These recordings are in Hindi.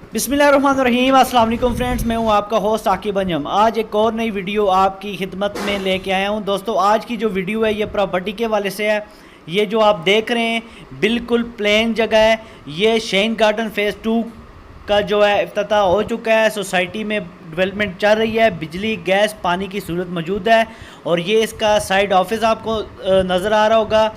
बिस्मिल्लाहिर्रहमानिर्रहीम। अस्सलाम वालेकुम फ्रेंड्स, मैं हूं आपका होस्ट आकिब अंजम। आज एक और नई वीडियो आपकी खिदमत में लेके आया हूं। दोस्तों, आज की जो वीडियो है ये प्रॉपर्टी के वाले से है। ये जो आप देख रहे हैं बिल्कुल प्लेन जगह है। ये शेन गार्डन फेज़ 2 का जो है इफ्तिताह हो चुका है। सोसाइटी में डेवलपमेंट चल रही है, बिजली गैस पानी की सहूलत मौजूद है। और ये इसका साइड ऑफिस आपको नज़र आ रहा होगा।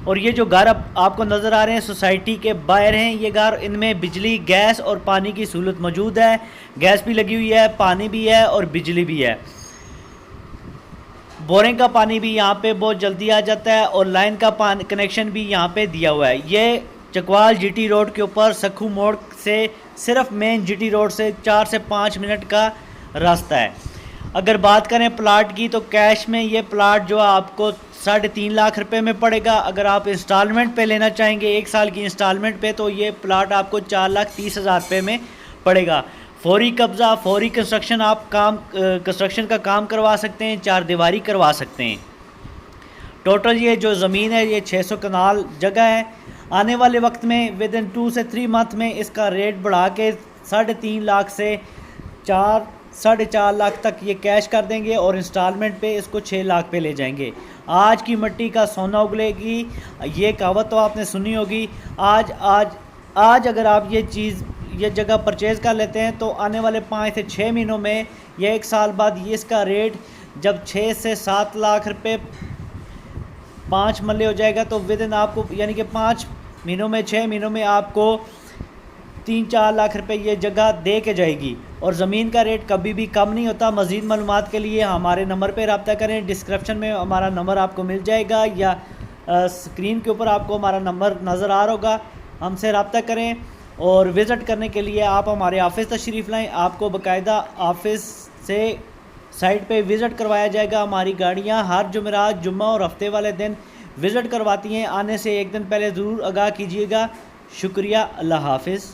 और ये जो घर आपको नज़र आ रहे हैं सोसाइटी के बाहर हैं ये घर, इनमें बिजली गैस और पानी की सहूलत मौजूद है। गैस भी लगी हुई है, पानी भी है और बिजली भी है। बोरिंग का पानी भी यहाँ पे बहुत जल्दी आ जाता है और लाइन का पानी कनेक्शन भी यहाँ पे दिया हुआ है। ये चकवाल जीटी रोड के ऊपर सखू मोड़ से सिर्फ मेन जीटी रोड से 4 से 5 मिनट का रास्ता है। अगर बात करें प्लाट की तो कैश में ये प्लाट जो है आपको 3.5 लाख रुपए में पड़ेगा। अगर आप इंस्टॉलमेंट पे लेना चाहेंगे 1 साल की इंस्टॉलमेंट पे तो ये प्लाट आपको 4,30,000 रुपये में पड़ेगा। फौरी कब्ज़ा, फौरी कंस्ट्रक्शन, आप कंस्ट्रक्शन का काम करवा सकते हैं, 4 दीवारी करवा सकते हैं। टोटल ये जो ज़मीन है ये 600 कनाल जगह है। आने वाले वक्त में विद इन 2 से 3 मंथ में इसका रेट बढ़ा के 3.5 लाख से 4.5 लाख तक ये कैश कर देंगे और इंस्टॉलमेंट पे इसको 6 लाख पे ले जाएंगे। आज की मिट्टी का सोना उगलेगी, ये कहावत तो आपने सुनी होगी। आज आज आज अगर आप ये जगह परचेज़ कर लेते हैं तो आने वाले 5 से 6 महीनों में या 1 साल बाद ये इसका रेट जब 6 से 7 लाख रुपए 5 मल्ले हो जाएगा तो विद इन आपको यानी कि 5 महीनों में 6 महीनों में आपको 3-4 लाख रुपए ये जगह दे के जाएगी। और ज़मीन का रेट कभी भी कम नहीं होता। मज़ीद मालूमात के लिए हमारे नंबर पर रब्ता करें। डिस्क्रिप्शन में हमारा नंबर आपको मिल जाएगा या स्क्रीन के ऊपर आपको हमारा नंबर नज़र आ रहा होगा। हमसे रब्ता करें और विज़िट करने के लिए आप हमारे ऑफ़िस तशरीफ़ लाएँ। आपको बाकायदा ऑफ़िस से साइट पे विज़िट करवाया जाएगा। हमारी गाड़ियाँ हर जुमेरात, जुम्मा और हफ्ते वाले दिन विज़िट करवाती हैं। आने से 1 दिन पहले ज़रूर आगाह कीजिएगा। शुक्रिया, अल्लाह हाफ़िज़।